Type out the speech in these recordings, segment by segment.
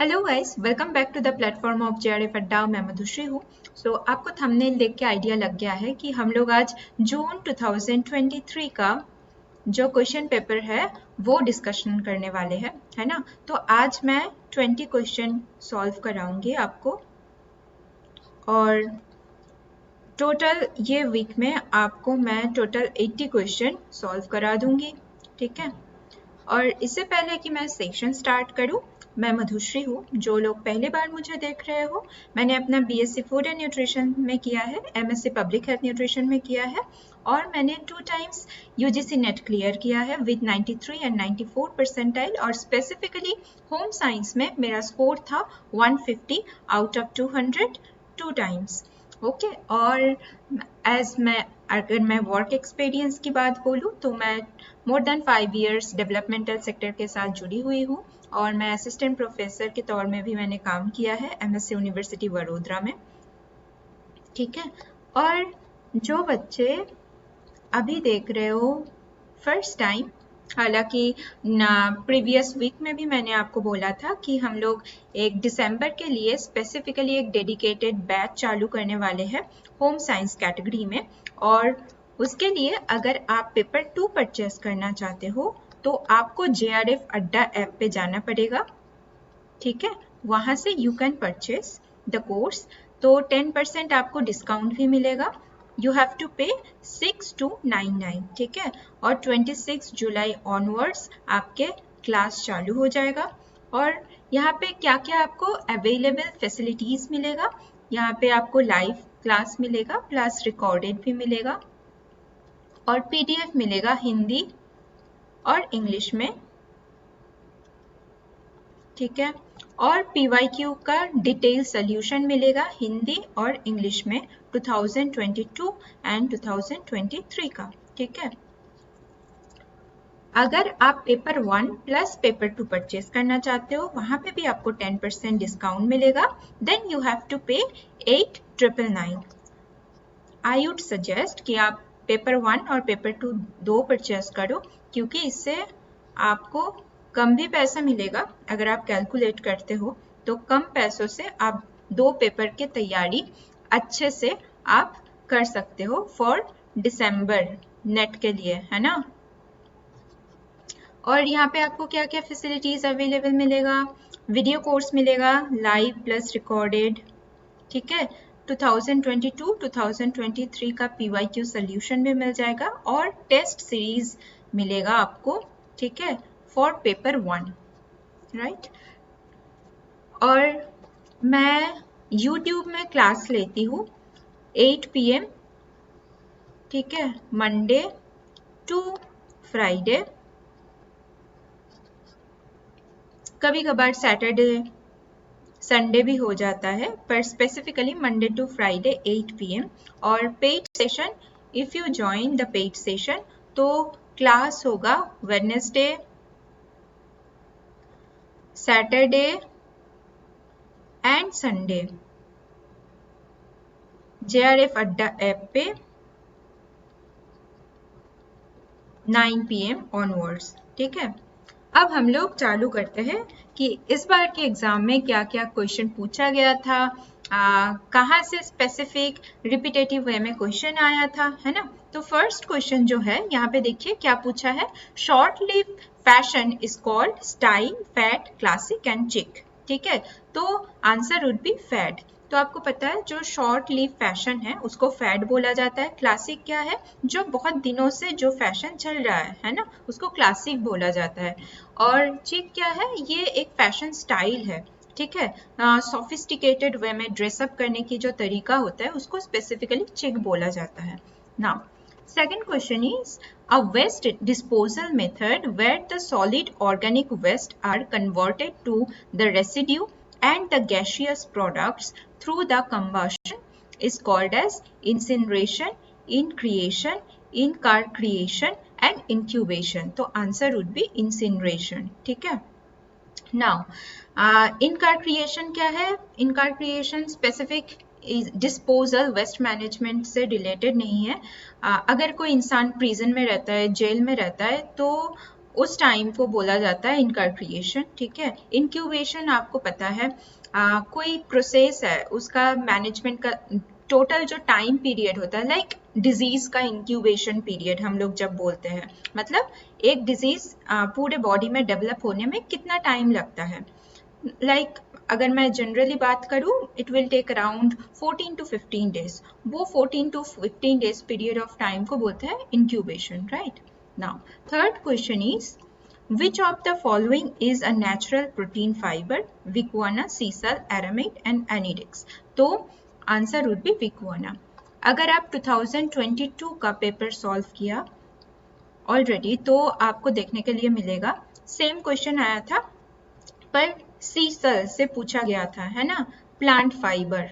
Hello guys, welcome back to the platform of JRF Adda. मैं मधुश्री हूँ। आपको थंबनेल देख के आइडिया लग गया है कि हम लोग आज जून 2023 का जो क्वेश्चन पेपर है वो डिस्कशन करने वाले हैं, है ना। तो आज मैं 20 क्वेश्चन सॉल्व कराऊंगी आपको, और टोटल ये वीक में आपको मैं टोटल 80 क्वेश्चन सॉल्व करा दूंगी, ठीक है। और इससे पहले कि मैं सेक्शन स्टार्ट करूं, मैं मधुश्री हूँ। जो लोग पहली बार मुझे देख रहे हो, मैंने अपना बीएससी फूड एंड न्यूट्रिशन में किया है, एमएससी पब्लिक हेल्थ न्यूट्रिशन में किया है, और मैंने 2 टाइम्स यूजीसी नेट क्लियर किया है विद 93 एंड 94 परसेंटाइल, और स्पेसिफिकली होम साइंस में मेरा स्कोर था 150 आउट ऑफ 200 2 टाइम्स, ओके। और अगर मैं वर्क एक्सपीरियंस की बात बोलूँ तो मैं more than 5 years developmental sector के साथ जुड़ी हुई हूँ, और मैं असिस्टेंट प्रोफेसर के तौर में भी मैंने काम किया है एमएससी यूनिवर्सिटी वडोदरा में, ठीक है। और जो बच्चे अभी देख रहे हो फर्स्ट टाइम, हालांकि प्रीवियस वीक में भी मैंने आपको बोला था कि हम लोग एक दिसंबर के लिए स्पेसिफिकली एक डेडिकेटेड बैच चालू करने वाले हैं होम साइंस कैटेगरी में। और उसके लिए अगर आप पेपर 2 परचेस करना चाहते हो तो आपको जेआरएफ अड्डा ऐप पे जाना पड़ेगा, ठीक है। वहां से you can purchase the course, तो 10% आपको डिस्काउंट भी मिलेगा। यू हैव टू पे 6299, ठीक है। और 26 जुलाई ऑनवर्ड्स आपके क्लास चालू हो जाएगा। और यहाँ पे क्या क्या आपको अवेलेबल फैसिलिटीज मिलेगा, यहाँ पे आपको लाइव क्लास मिलेगा प्लस रिकॉर्डेड भी मिलेगा, और पीडीएफ मिलेगा हिंदी और इंग्लिश में, ठीक है। और पीवाईक्यू का डिटेल सोल्यूशन मिलेगा हिंदी और इंग्लिश में 2022 एंड 2023 का, ठीक है। अगर आप पेपर 1 प्लस पेपर 2 परचेस करना चाहते हो, वहां पे भी आपको 10% डिस्काउंट मिलेगा। देन यू हैव टू पे 8999। आई वुड सजेस्ट कि आप पेपर 1 और पेपर 2 दो परचेस करो, क्योंकि इससे आपको कम भी पैसा मिलेगा। अगर आप कैलकुलेट करते हो तो कम पैसों से आप 2 पेपर की तैयारी अच्छे से आप कर सकते हो फॉर दिसंबर नेट के लिए, है ना। और यहाँ पे आपको क्या क्या फैसिलिटीज अवेलेबल मिलेगा, वीडियो कोर्स मिलेगा लाइव प्लस रिकॉर्डेड, ठीक है। 2022-2023 का पीवाईक्यू सोल्यूशन भी मिल जाएगा, और टेस्ट सीरीज मिलेगा आपको, ठीक है, फॉर पेपर 1, राइट। और मैं YouTube में क्लास लेती हूँ 8 PM, ठीक है, मंडे टू फ्राइडे, कभी कभार सैटरडे संडे भी हो जाता है, पर specifically Monday to Friday 8 PM। और paid session, if you join the paid session तो क्लास होगा Wednesday, Saturday and Sunday JRF Adda app पे 9 PM ऑनवर्ड्स, ठीक है। अब हम लोग चालू करते हैं कि इस बार के एग्जाम में क्या क्या क्वेश्चन पूछा गया था, कहाँ से स्पेसिफिक रिपीटेटिव वे में क्वेश्चन आया था, है ना। तो फर्स्ट क्वेश्चन जो है यहाँ पे देखिए क्या पूछा है, short live fashion is called style, fad, classic and chic, ठीक है। तो आंसर वुड बी फैड। तो आपको पता है जो शॉर्ट लिव फैशन है उसको फैड बोला जाता है। क्लासिक क्या है, जो बहुत दिनों से जो फैशन चल रहा है ना, उसको क्लासिक बोला जाता है। और चिक क्या है, ये एक फैशन स्टाइल है, ठीक है। सोफिस्टिकेटेड वे में ड्रेसअप करने की जो तरीका होता है उसको स्पेसिफिकली चिक बोला जाता है। Now second question is a waste disposal method where the solid organic waste are converted to the residue and the gaseous products through the combustion is called as incineration, increation, in-car creation and incubation. तो answer would be incineration, ठीक है। Now, in-car creation क्या है, in-car creation specific disposal waste management से related नहीं है। अगर कोई इंसान प्रिजन में रहता है, जेल में रहता है, तो उस टाइम को बोला जाता है इनकर्क्रिएशन, ठीक है। इंक्यूबेशन आपको पता है कोई प्रोसेस है उसका मैनेजमेंट का टोटल जो टाइम पीरियड होता है, लाइक डिजीज का इंक्यूबेशन पीरियड हम लोग जब बोलते हैं, मतलब एक डिजीज पूरे बॉडी में डेवलप होने में कितना टाइम लगता है। लाइक अगर मैं जनरली बात करूं, it will take around 14 to 15 days. वो 14 to 15 days period of time को बोलते हैं incubation, right. Now third question is which of the following is a natural protein fiber? Vicuana, sisal, aramid and anidex. तो answer would be Vicuana। अगर आप 2022 का paper solve किया already तो आपको देखने के लिए मिलेगा सेम क्वेश्चन आया था, पर सीसल से पूछा गया था, है ना, प्लांट फाइबर,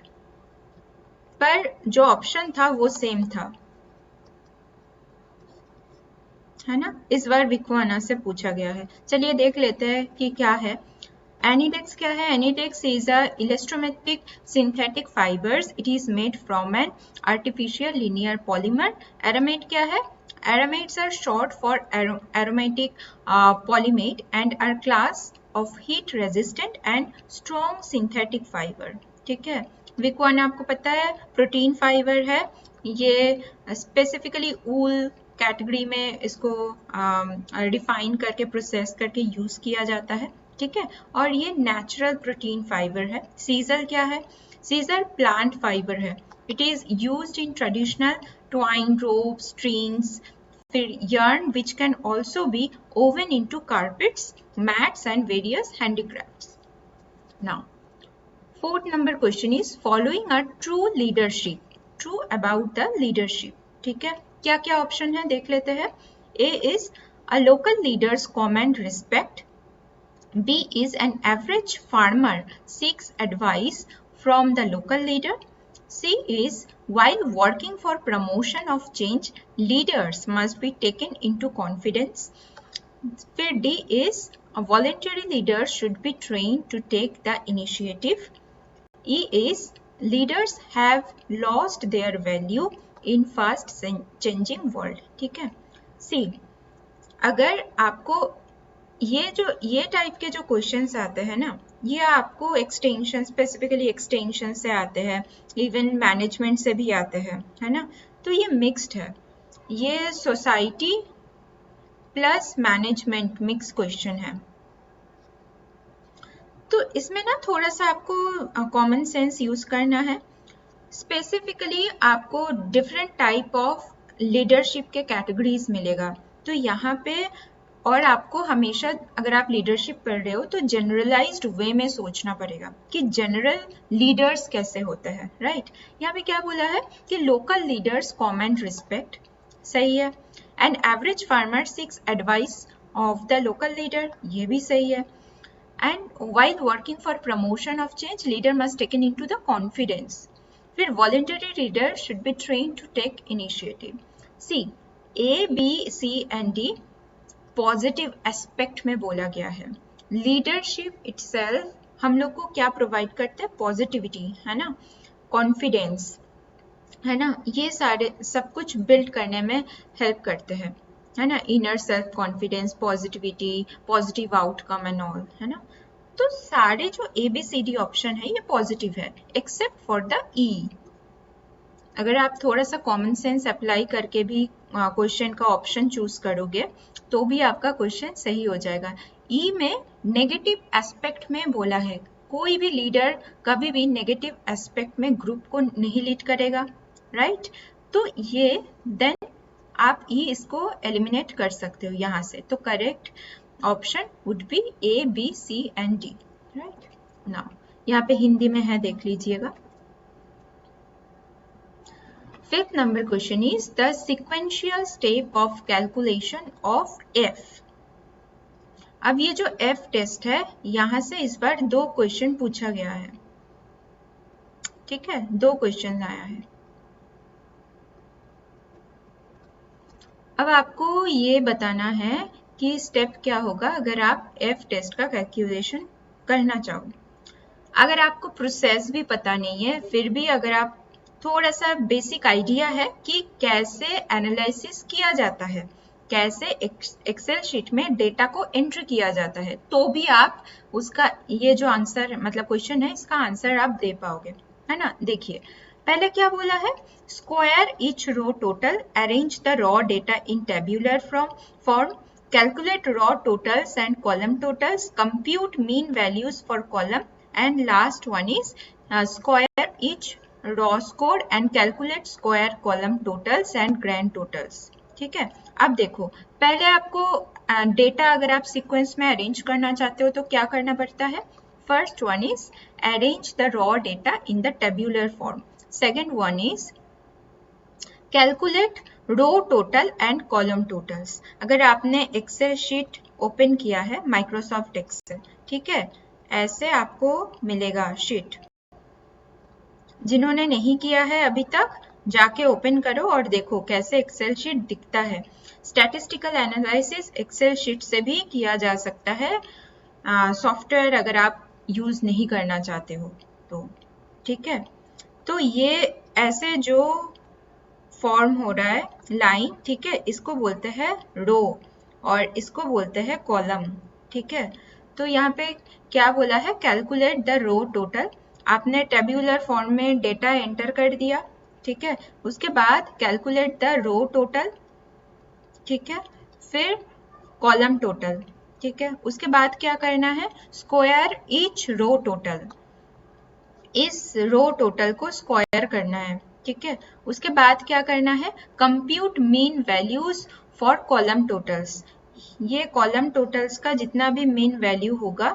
पर जो ऑप्शन था वो सेम था, है ना। इस बार विक्वाना से पूछा गया है। चलिए देख लेते हैं कि क्या है। एनिडेक्स क्या है? Anidex is a electromagnetic synthetic fibres, it is made from an artificial linear polymer. Aramid क्या है? Aromatids are short for aromatic polymate and are class of heat resistant and strong synthetic fiber, ठीक है। विक्वाना आपको पता है protein fibre है, ये specifically ऊल category में इसको रिफाइन करके प्रोसेस करके यूज किया जाता है, ठीक है, और ये नेचुरल प्रोटीन फाइबर है। सीजल क्या है? सीजल प्लांट फाइबर है, it is used in traditional twine rope, strings, फिर yarn which can also be woven into carpets, mats and various handicrafts. Now, fourth number question is following a true leadership. True about the leadership. ठीक है, क्या क्या option है देख लेते हैं। A is a local leaders command respect. B is an average farmer seeks advice from the local leader. C is while working for promotion of change, leaders must be taken into confidence. फिर D is a voluntary leader should be trained to take the initiative. E is leaders have lost their value in fast changing world, ठीक है। C, अगर आपको ये type के जो questions आते हैं ना, ये आपको एक्सटेंशन, स्पेसिफिकली एक्सटेंशन से आते हैं, इवन मैनेजमेंट से भी आते हैं, है ना। तो ये मिक्स्ड है, ये society plus management mix question है। तो इसमें ना थोड़ा सा आपको कॉमन सेंस यूज करना है। स्पेसिफिकली आपको डिफरेंट टाइप ऑफ लीडरशिप के कैटेगरीज मिलेगा, तो यहाँ पे और आपको हमेशा अगर आप लीडरशिप कर रहे हो तो जनरलाइज्ड वे में सोचना पड़ेगा कि जनरल लीडर्स कैसे होते हैं, राइट। यहाँ पे क्या बोला है कि लोकल लीडर्स कॉमेंड रिस्पेक्ट, सही है। And average farmer seeks advice of the local leader, ये भी सही है। And while working for promotion of change, leader must taken into the confidence. फिर voluntary leader should be train to take initiative. See, A B C and D positive aspect में बोला गया है। Leadership itself हम लोग को क्या provide करता है? पॉजिटिविटी, है ना, कॉन्फिडेंस, है ना, ये सारे सब कुछ बिल्ड करने में हेल्प करते हैं, है ना। Inner self confidence, positivity, positive outcome and all, है ना। तो सारे जो ABCD ऑप्शन है ये पॉजिटिव है एक्सेप्ट फॉर द E। अगर आप थोड़ा सा कॉमन सेंस अप्लाई करके भी क्वेश्चन का ऑप्शन चूज करोगे तो भी आपका क्वेश्चन सही हो जाएगा। ई में नेगेटिव एस्पेक्ट में बोला है, कोई भी लीडर कभी भी नेगेटिव एस्पेक्ट में ग्रुप को नहीं लीड करेगा, राइट। तो ये देन आप ई इसको एलिमिनेट कर सकते हो यहाँ से। तो correct option would be A, B, C and D, right. Now यहाँ पे हिंदी में है, देख लीजिएगा। Fifth number question is the sequential step of calculation of F. अब ये जो F टेस्ट है, यहाँ से इस बार 2 क्वेश्चन पूछा गया है, ठीक है, 2 क्वेश्चन आया है। अब आपको ये बताना है कि स्टेप क्या होगा अगर आप F टेस्ट का कैलकुलेशन करना चाहो। अगर आपको प्रोसेस भी पता नहीं है, फिर भी अगर आप थोड़ा सा बेसिक आइडिया है कि कैसे एनालिसिस किया जाता है, कैसे एक्सेल शीट में डेटा को एंटर किया जाता है, तो भी आप उसका ये जो आंसर मतलब क्वेश्चन है इसका आंसर आप दे पाओगे, है ना। देखिए पहले क्या बोला है, square each row total, arrange the raw data in tabular form, calculate raw totals and column totals, compute mean values for column, and last one is square each raw score and calculate square column totals and grand totals। ठीक है, अब देखो पहले आपको data अगर आप sequence में arrange करना चाहते हो तो क्या करना पड़ता है। First one is arrange the raw data in the tabular form, second one is calculate row total and column totals. अगर आपने एक्सेल शीट ओपन किया है माइक्रोसॉफ्ट एक्सेल, ठीक है, ऐसे आपको मिलेगा शीट। जिन्होंने नहीं किया है अभी तक जाके ओपन करो और देखो कैसे एक्सेल शीट दिखता है। स्टैटिस्टिकल एनालिसिस एक्सेल शीट से भी किया जा सकता है, सॉफ्टवेयर अगर आप यूज नहीं करना चाहते हो तो, ठीक है। तो ये ऐसे जो फॉर्म हो रहा है लाइन, ठीक है, इसको बोलते हैं रो और इसको बोलते हैं कॉलम, ठीक है। तो यहाँ पे क्या बोला है, कैलकुलेट द रो टोटल। आपने टेब्यूलर फॉर्म में डेटा एंटर कर दिया, ठीक है, उसके बाद कैलकुलेट द रो टोटल, ठीक है, फिर कॉलम टोटल, ठीक है, उसके बाद क्या करना है, स्क्वायर ईच रो टोटल, इस रो टोटल को स्क्वायर करना है, ठीक है। उसके बाद क्या करना है, compute mean values for column totals. ये कॉलम टोटल्स का जितना भी मीन वैल्यू होगा,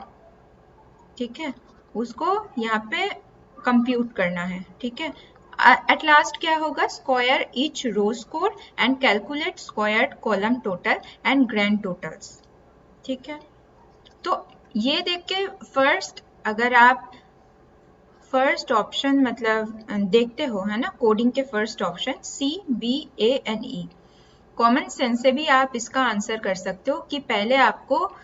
ठीक है, उसको यहाँ पे कंप्यूट करना है, ठीक है। एट लास्ट क्या होगा, square each row score and calculate squared column total and grand totals, ठीक है। तो ये देख के फर्स्ट अगर आप फर्स्ट ऑप्शन मतलब देखते हो, है ना, कोडिंग के first option CBANE, common sense से भी आप इसका आंसर कर सकते हो कि पहले आपको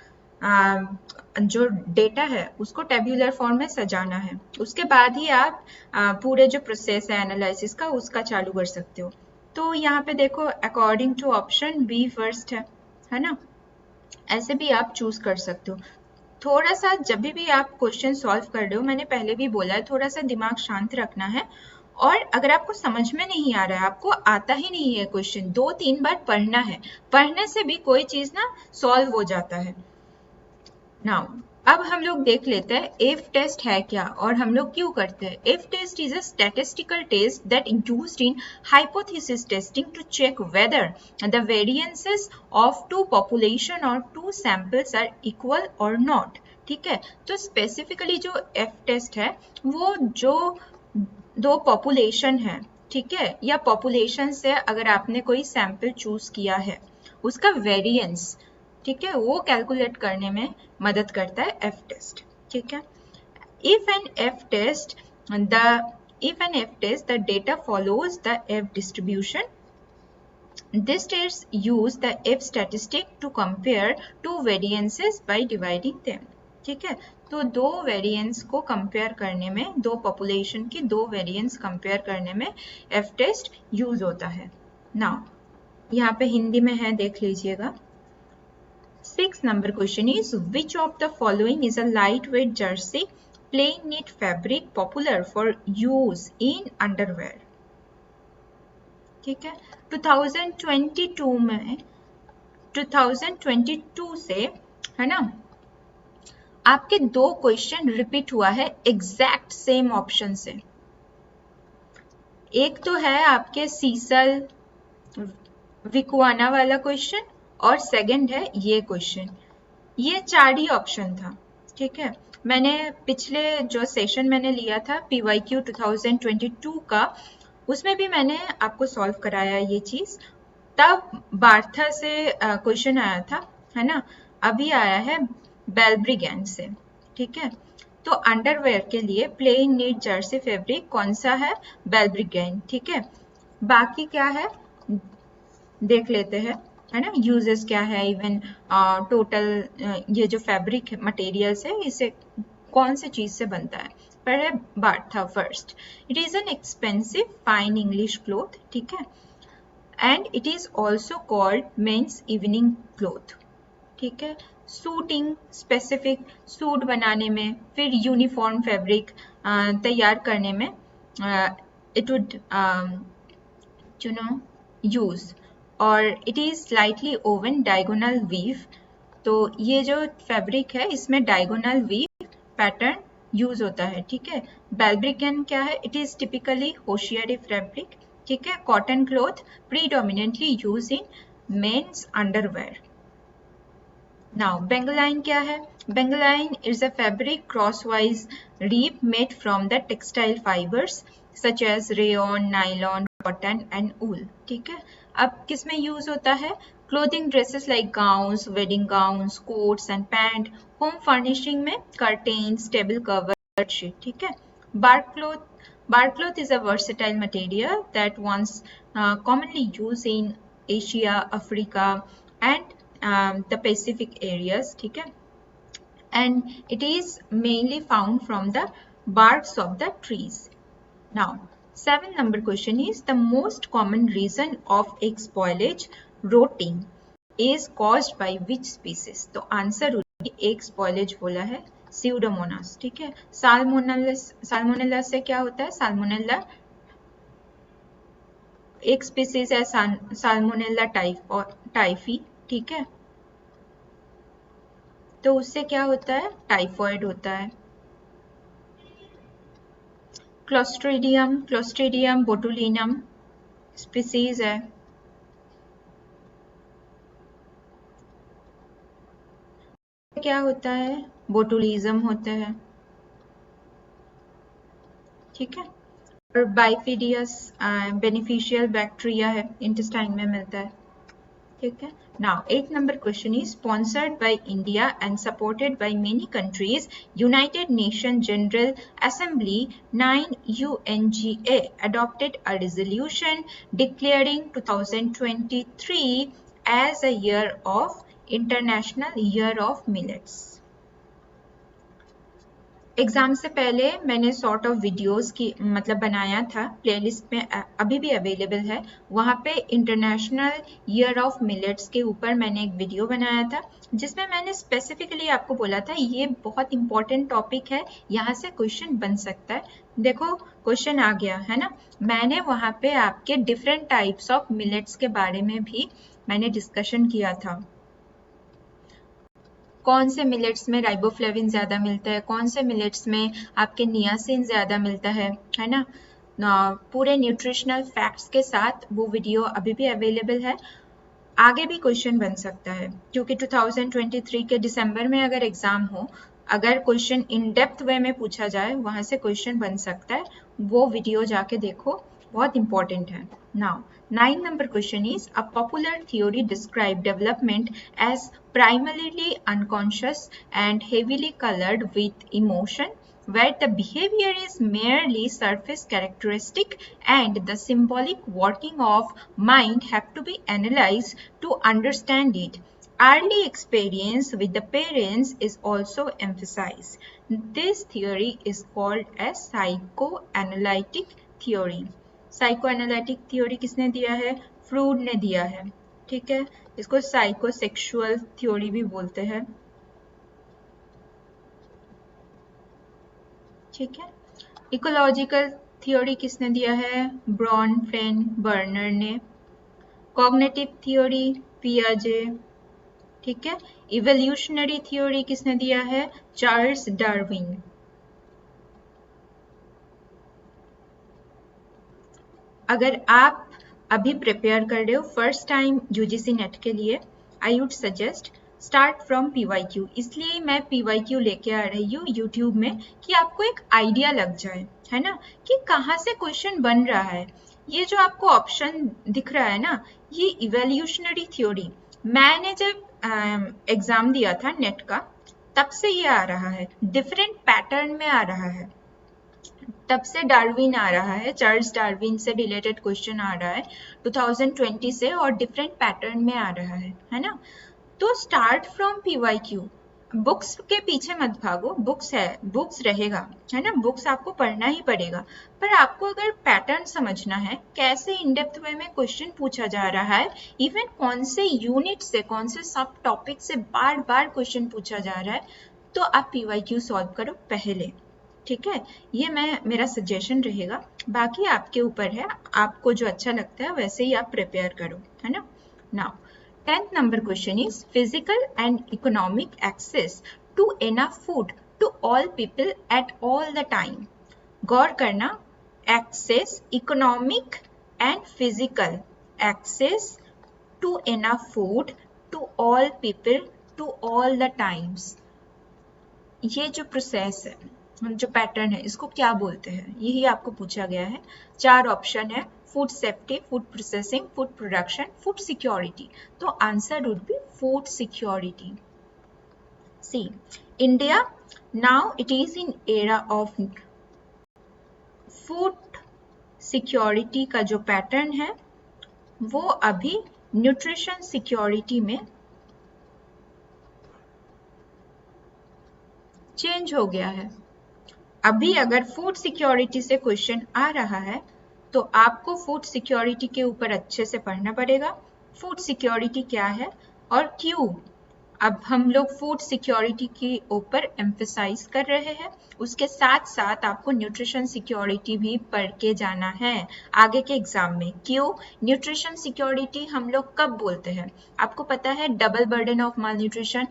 जो डेटा है उसको टेब्यूलर फॉर्म में सजाना है, उसके बाद ही आप पूरे जो प्रोसेस है एनालिसिस का उसका चालू कर सकते हो। तो यहाँ पे देखो according to option B first है ना, ऐसे भी आप चूज कर सकते हो। थोड़ा सा जब भी आप क्वेश्चन सॉल्व कर रहे हो, मैंने पहले भी बोला है, थोड़ा सा दिमाग शांत रखना है। और अगर आपको समझ में नहीं आ रहा है, आपको आता ही नहीं है क्वेश्चन, 2-3 बार पढ़ना है, पढ़ने से भी कोई चीज ना सॉल्व हो जाता है। नाउ अब हम लोग देख लेते हैं इफ टेस्ट है क्या और हम लोग क्यों करते हैं। F test is a statistical test that used in hypothesis testing to check whether the variances of two population और टू सैंपल्स आर इक्वल और नॉट, ठीक है। तो स्पेसिफिकली जो एफ टेस्ट है वो जो दो पॉपुलेशन है, ठीक है, या पॉपुलेशन से अगर आपने कोई सैंपल चूज किया है उसका वेरिएंस, ठीक है, वो कैलकुलेट करने में मदद करता है एफ टेस्ट, ठीक है। If an F test the data follows the F distribution, this test use the F statistic to compare two variances by dividing them, ठीक है। तो दो वेरिएंस को कंपेयर करने में, दो पॉपुलेशन की दो वेरिएंस कंपेयर करने में एफ टेस्ट यूज होता है। नाउ यहाँ पे हिंदी में है, देख लीजिएगा। 6 number question is, which of the following is a lightweight jersey plain knit fabric popular for use in underwear, ठीक है। 2022 से, है ना, आपके दो क्वेश्चन रिपीट हुआ है एग्जैक्ट सेम ऑप्शन से। एक तो है आपके सीसल विकुआना वाला क्वेश्चन और सेकंड है ये क्वेश्चन। ये 4 ही ऑप्शन था, ठीक है। मैंने पिछले जो सेशन मैंने लिया था PYQ 2022 का, उसमें भी मैंने आपको सॉल्व कराया ये चीज। तब बार्था से क्वेश्चन आया था, है ना, अभी आया है बेल्ब्रिगेन से, ठीक है। तो अंडरवेयर के लिए प्लेन नीट जर्सी फैब्रिक कौन सा है, बेल्ब्रिगेन, ठीक है। बाकी क्या है देख लेते हैं, है ना, यूजेस क्या है, इवन टोटल ये जो फैब्रिक मटेरियल्स है इसे कौन से चीज से बनता है। पर है barathea first, it is an expensive fine English cloth, ठीक है। And it is also called men's evening cloth. ठीक है, सूटिंग स्पेसिफिक सूट बनाने में, फिर यूनिफॉर्म फैब्रिक तैयार करने में इट वुड यूज, और it is slightly woven diagonal weave. तो ये जो फैब्रिक है इसमें डायगोनल वीव पैटर्न यूज होता है। ठीक है, बैल्ब्रिकन क्या है, it is typically hosiery fabric. ठीक है, cotton cloth predominantly use in men's underwear. Now, Bengaline क्या है? Bengaline is a fabric crosswise reap made from the textile fibers such as rayon, nylon, cotton and wool. ठीक है, अब किस में use होता है? Clothing dresses like gowns, wedding gowns, coats and pant. Home furnishing में curtains, table cover, bedsheet. ठीक है, bark cloth. Bark cloth is a versatile material that once commonly used in Asia, Africa and the Pacific areas. ठीक है, and it is mainly found from the barks of the trees. Now, 7 number question is the most common reason of egg spoilage, rotting, is caused by which species? तो answer egg spoilage बोला है Pseudomonas. ठीक है, salmonella से क्या होता है? Salmonella एक स्पीसीज है साल्मोनेला टाइफी। ठीक है, तो उससे क्या होता है? टाइफॉइड होता है। क्लोस्ट्रीडियम बोटुलिनम स्पीसीज है। क्या होता है? बोटुलिज्म होता है। ठीक है, और बाइफिडियस बेनिफिशियल बैक्टीरिया है, इंटेस्टाइन में मिलता है। ठीक है, now 8 number question is sponsored by India and supported by many countries. United Nations General Assembly 9 UNGA adopted a resolution declaring 2023 as a year of International Year of Millets. Exam से पहले मैंने sort of videos की बनाया था, playlist में अभी भी available है। वहाँ पे इंटरनेशनल ईयर ऑफ मिलेट्स के ऊपर मैंने एक वीडियो बनाया था, जिसमें मैंने स्पेसिफिकली आपको बोला था ये बहुत इंपॉर्टेंट टॉपिक है, यहाँ से क्वेश्चन बन सकता है। देखो क्वेश्चन आ गया है ना। मैंने वहाँ पे आपके डिफरेंट टाइप्स ऑफ मिलेट्स के बारे में भी मैंने डिस्कशन किया था। कौन से मिलेट्स में राइबोफ्लेविन ज़्यादा मिलता है, कौन से मिलेट्स में आपके नियासिन ज़्यादा मिलता है ना। पूरे न्यूट्रिशनल फैक्ट्स के साथ वो वीडियो अभी भी अवेलेबल है। आगे भी क्वेश्चन बन सकता है, क्योंकि 2023 के दिसंबर में अगर एग्ज़ाम हो, अगर क्वेश्चन इन डेप्थ वे में पूछा जाए, वहाँ से क्वेश्चन बन सकता है। वो वीडियो जाके देखो, बहुत इंपॉर्टेंट है। Now, 9 number question is a popular theory described development as primarily unconscious and heavily colored with emotion, where the behavior is merely surface characteristic and the symbolic working of mind have to be analyzed to understand it. Early experience with the parents is also emphasized. This theory is called as psychoanalytic theory. Psychoanalytic theory किसने दिया है? Freud ने दिया है। ठीक है, इसको psychosexual theory भी बोलते हैं। ठीक है, इकोलॉजिकल थ्योरी किसने दिया है? ब्रॉनफेन बर्नर ने। कॉग्निटिव थ्योरी पियाजे। ठीक है, इवोल्यूशनरी थ्योरी किसने दिया है? Charles Darwin. अगर आप अभी प्रिपेयर कर रहे हो फर्स्ट टाइम यूजीसी नेट के लिए, I would suggest start from PYQ. इसलिए मैं पीवाईक्यू लेके आ रही हूँ यूट्यूब में, कि आपको एक आइडिया लग जाए, है ना, कि कहाँ से क्वेश्चन बन रहा है। ये जो आपको ऑप्शन दिख रहा है ना, ये इवोल्यूशनरी थ्योरी, मैंने जब एग्जाम दिया था नेट का, तब से ये आ रहा है, डिफरेंट पैटर्न में आ रहा है। तब से डार्विन आ रहा है, चार्ल्स डार्विन से रिलेटेड क्वेश्चन आ रहा है 2020 से, और डिफरेंट पैटर्न में आ रहा है ना। तो स्टार्ट फ्रॉम पीवाईक्यू। बुक्स के पीछे मत भागो, बुक्स है, बुक्स रहेगा, है ना, बुक्स आपको पढ़ना ही पड़ेगा, पर आपको अगर पैटर्न समझना है, कैसे इन डेप्थ वे में क्वेश्चन पूछा जा रहा है, इवन कौन से यूनिट से, कौन से सब टॉपिक से बार बार क्वेश्चन पूछा जा रहा है, तो आप PYQ सॉल्व करो पहले, ठीक है। ये मेरा सजेशन रहेगा, बाकी आपके ऊपर है, आपको जो अच्छा लगता है वैसे ही आप प्रिपेयर करो, है ना। Now 10th number question is physical and economic access to enough food to all people at all the time. गौर करना, access, economic and physical access to enough food to all people to all the times. ये जो process है, जो pattern है, इसको क्या बोलते हैं, यही आपको पूछा गया है। 4 ऑप्शन है, food safety, food processing, food production, food security. तो answer would be food security. See, India now it is in era of food security का जो पैटर्न है वो अभी न्यूट्रिशन सिक्योरिटी में चेंज हो गया है। अभी अगर फूड सिक्योरिटी से क्वेश्चन आ रहा है तो आपको फूड सिक्योरिटी के ऊपर अच्छे से पढ़ना पड़ेगा। फूड सिक्योरिटी क्या है और क्यों अब हम लोग फूड सिक्योरिटी के ऊपर एम्फेसाइज कर रहे हैं, उसके साथ साथ आपको न्यूट्रिशन सिक्योरिटी भी पढ़ के जाना है आगे के एग्जाम में। क्यों न्यूट्रिशन सिक्योरिटी हम लोग कब बोलते हैं, आपको पता है double burden of mall nutrition,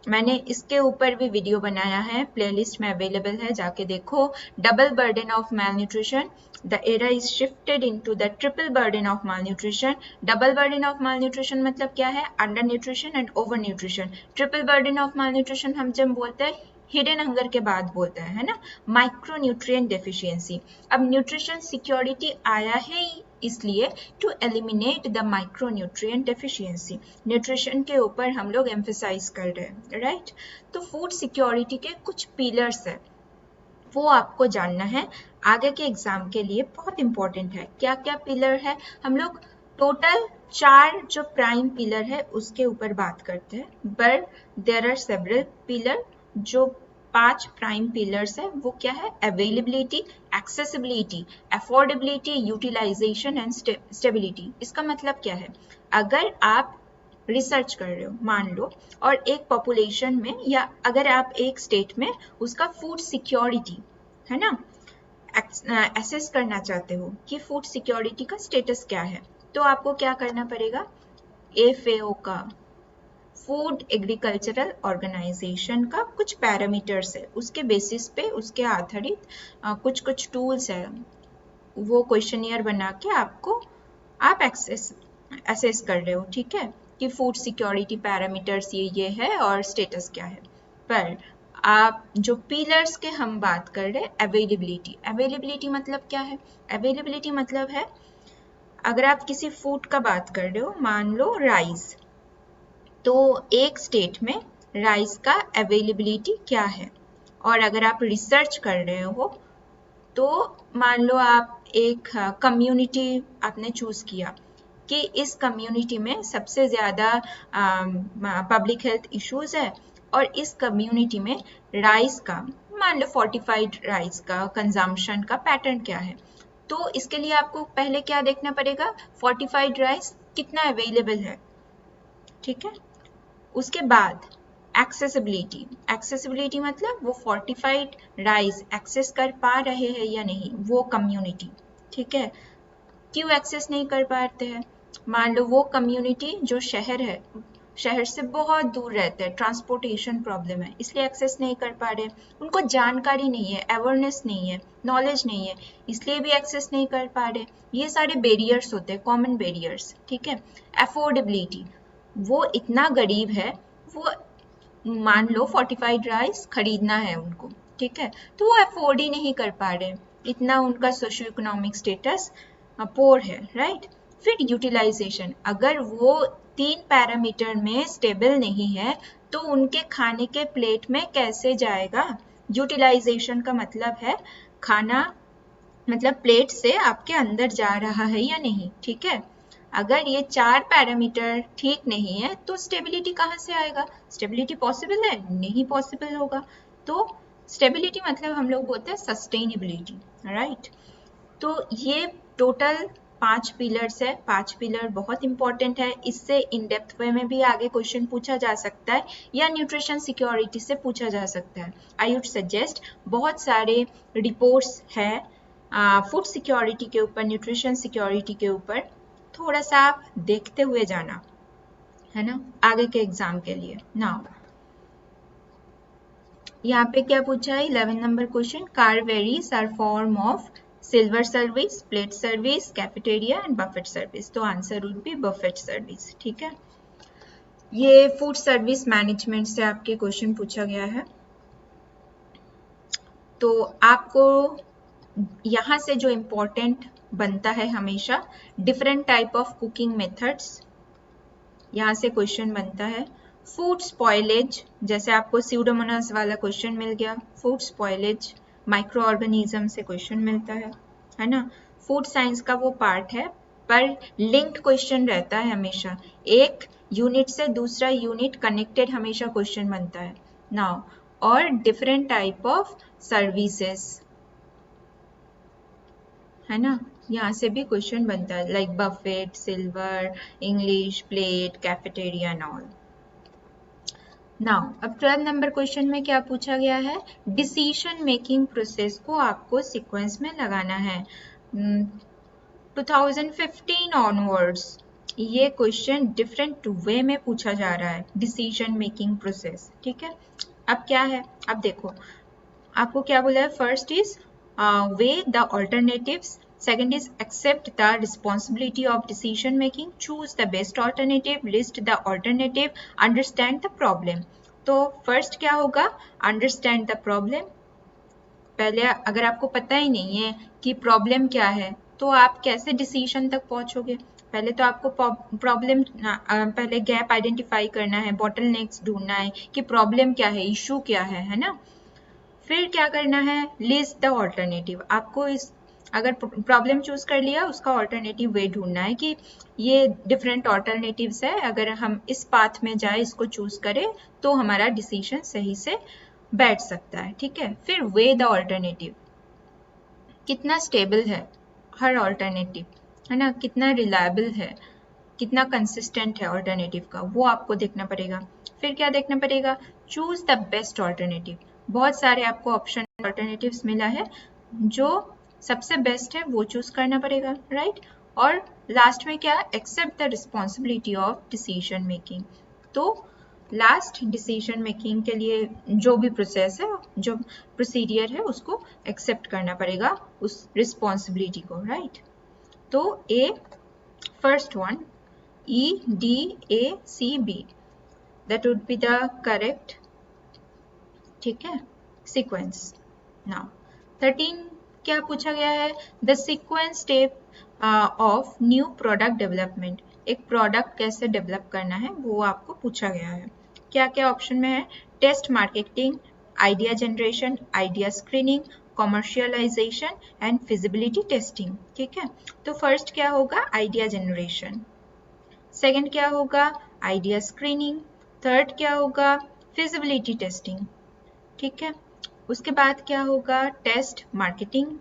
मैंने इसके ऊपर भी वीडियो बनाया है, प्लेलिस्ट में अवेलेबल है, जाके देखो। Double burden of malnutrition, the era is shifted into the triple burden of malnutrition. Double burden of malnutrition मतलब क्या है, under nutrition and over nutrition. Triple burden of malnutrition हम जब बोलते हैं हिडन हंगर के बाद बोलते हैं, है ना, माइक्रो न्यूट्रिएंट डेफिशिएंसी। अब न्यूट्रिशन सिक्योरिटी आया है इसलिए to eliminate the micro nutrient deficiency, nutrition के ऊपर हम लोग एम्फेसाइज कर रहे हैं, राइट। तो फूड सिक्योरिटी के कुछ पिलर्स है, वो आपको जानना है, आगे के एग्जाम के लिए बहुत इंपॉर्टेंट है। क्या क्या पिलर है, हम लोग टोटल 4 जो प्राइम पिलर है उसके ऊपर बात करते हैं, but there are several pillar. जो 5 प्राइम पिलर्स है वो क्या है, availability, accessibility, affordability, utilization and stability. इसका मतलब क्या है, अगर आप रिसर्च कर रहे हो मान लो और एक पॉपुलेशन में या अगर आप एक स्टेट में उसका फूड सिक्योरिटी है ना एसेस करना चाहते हो कि फूड सिक्योरिटी का स्टेटस क्या है, तो आपको क्या करना पड़ेगा, FAO का, फूड एग्रीकल्चरल ऑर्गेनाइजेशन का कुछ पैरामीटर्स है, उसके बेसिस पे उसके आधारित कुछ टूल्स है, वो क्वेश्चनियर बना के आपको आप एसेस कर रहे हो, ठीक है, कि फूड सिक्योरिटी पैरामीटर्स ये है और स्टेटस क्या है। पर आप जो पिलर्स के हम बात कर रहे हैं, अवेलेबिलिटी, अवेलेबिलिटी मतलब क्या है, अवेलेबिलिटी मतलब है अगर आप किसी फूड का बात कर रहे हो, मान लो राइस, तो एक स्टेट में राइस का अवेलेबिलिटी क्या है, और अगर आप रिसर्च कर रहे हो तो मान लो आप एक कम्युनिटी आपने चूज किया कि इस कम्युनिटी में सबसे ज़्यादा पब्लिक हेल्थ इश्यूज है और इस कम्युनिटी में राइस का, मान लो फोर्टिफाइड राइस का कंजम्पशन का पैटर्न क्या है, तो इसके लिए आपको पहले क्या देखना पड़ेगा, फोर्टिफाइड राइस कितना अवेलेबल है, ठीक है। उसके बाद एक्सेसिबिलिटी, एक्सेसिबिलिटी मतलब वो फोर्टिफाइड राइस एक्सेस कर पा रहे हैं या नहीं वो कम्युनिटी, ठीक है। क्यों एक्सेस नहीं कर पाते हैं, मान लो वो कम्युनिटी जो शहर है, शहर से बहुत दूर रहते हैं, ट्रांसपोर्टेशन प्रॉब्लम है इसलिए एक्सेस नहीं कर पा रहे, उनको जानकारी नहीं है, अवेयरनेस नहीं है, नॉलेज नहीं है, इसलिए भी एक्सेस नहीं कर पा रहे। ये सारे बैरियर्स होते हैं, कॉमन बैरियर्स, ठीक है। अफोर्डेबिलिटी, वो इतना गरीब है, वो मान लो फोर्टिफाइड राइस खरीदना है उनको, ठीक है, तो वो अफोर्ड ही नहीं कर पा रहे, इतना उनका सोशियो इकोनॉमिक स्टेटस पोर है, राइट। फिर यूटिलाइजेशन, अगर वो 3 पैरामीटर में स्टेबल नहीं है तो उनके खाने के प्लेट में कैसे जाएगा, यूटिलाइजेशन का मतलब है खाना मतलब प्लेट से आपके अंदर जा रहा है या नहीं, ठीक है। अगर ये 4 पैरामीटर ठीक नहीं है तो स्टेबिलिटी कहाँ से आएगा? स्टेबिलिटी पॉसिबल है? नहीं पॉसिबल होगा। तो स्टेबिलिटी मतलब हम लोग बोलते हैं सस्टेनेबिलिटी, राइट। तो ये टोटल 5 पिलर्स है। 5 पिलर बहुत इंपॉर्टेंट है, इससे इन डेप्थ वे में भी आगे क्वेश्चन पूछा जा सकता है या न्यूट्रिशन सिक्योरिटी से पूछा जा सकता है। आई वुड सजेस्ट बहुत सारे रिपोर्ट्स है फूड सिक्योरिटी के ऊपर, न्यूट्रिशन सिक्योरिटी के ऊपर, थोड़ा सा आप देखते हुए जाना, है ना, आगे के एग्जाम के लिए। नाउ यहाँ पे क्या पूछा है 11 number question, car varies are form of silver service, plate service, cafeteria and buffet service. तो answer would be buffet service, ठीक है। ये फूड सर्विस मैनेजमेंट से आपके क्वेश्चन पूछा गया है। तो आपको यहाँ से जो इम्पोर्टेंट बनता है हमेशा, different type of cooking methods, यहाँ से क्वेश्चन बनता है। फूड स्पॉइलेज, जैसे आपको स्यूडोमोनास वाला क्वेश्चन मिल गया, फूड स्पॉइलेज माइक्रो ऑर्गेनिज्म से क्वेश्चन मिलता है ना। फूड साइंस का वो पार्ट है, पर लिंक्ड क्वेश्चन रहता है हमेशा, एक यूनिट से दूसरा यूनिट कनेक्टेड हमेशा क्वेश्चन बनता है। नाउ और डिफरेंट टाइप ऑफ सर्विसेज, है ना, यहाँ से भी क्वेश्चन बनता है, like Buffett, silver, English, plate, cafeteria and all. Now अब 12 नंबर क्वेश्चन में क्या पूछा गया है, डिसीजन मेकिंग प्रोसेस को आपको सीक्वेंस में लगाना है। 2015 ऑनवर्ड्स ये क्वेश्चन डिफरेंट वे में पूछा जा रहा है, डिसीजन मेकिंग प्रोसेस, ठीक है। अब क्या है, अब देखो आपको क्या बोला है, first is weigh the alternatives, second is accept the responsibility of decision making, choose the best alternative, list the alternative, understand the problem। तो फर्स्ट क्या होगा, अंडरस्टैंड द प्रॉब्लम। पहले अगर आपको पता ही नहीं है कि प्रॉब्लम क्या है तो आप कैसे डिसीजन तक पहुंचोगे। पहले तो आपको प्रॉब्लम, पहले गैप आइडेंटिफाई करना है, बॉटलनेक्स ढूंढना है कि प्रॉब्लम क्या है, इशू क्या है ना। फिर क्या करना है, लिस्ट द ऑल्टरनेटिव। आपको इस अगर प्रॉब्लम चूज कर लिया, उसका ऑल्टरनेटिव वे ढूंढना है कि ये डिफरेंट ऑल्टरनेटिव्स है, अगर हम इस पाथ में जाए, इसको चूज करें तो हमारा डिसीजन सही से बैठ सकता है, ठीक है। फिर वे द ऑल्टरनेटिव, कितना स्टेबल है हर ऑल्टरनेटिव, है ना, कितना रिलायबल है, कितना कंसिस्टेंट है ऑल्टरनेटिव का, वो आपको देखना पड़ेगा। फिर क्या देखना पड़ेगा, चूज द बेस्ट ऑल्टरनेटिव। बहुत सारे आपको ऑप्शन ऑल्टरनेटिव्स मिला है, जो सबसे बेस्ट है वो चूज करना पड़ेगा, राइट। और लास्ट में क्या, accept the responsibility of decision making. तो लास्ट डिसीजन मेकिंग के लिए जो भी प्रोसेस है, जो प्रोसीडियर है, उसको एक्सेप्ट करना पड़ेगा, उस रिस्पॉन्सिबिलिटी को, राइट। तो a first one, EDACB, that would be the correct, ठीक है, sequence। Now 13 क्या पूछा गया है, the sequence step of new product development। एक प्रोडक्ट कैसे डेवलप करना है वो आपको पूछा गया है। क्या क्या ऑप्शन में है, test marketing, idea generation, idea screening, commercialization and feasibility testing, ठीक है। तो फर्स्ट क्या होगा, आइडिया जनरेशन, सेकेंड क्या होगा, आइडिया स्क्रीनिंग, थर्ड क्या होगा, फिजिबिलिटी टेस्टिंग, ठीक है। उसके बाद क्या होगा, टेस्ट मार्केटिंग,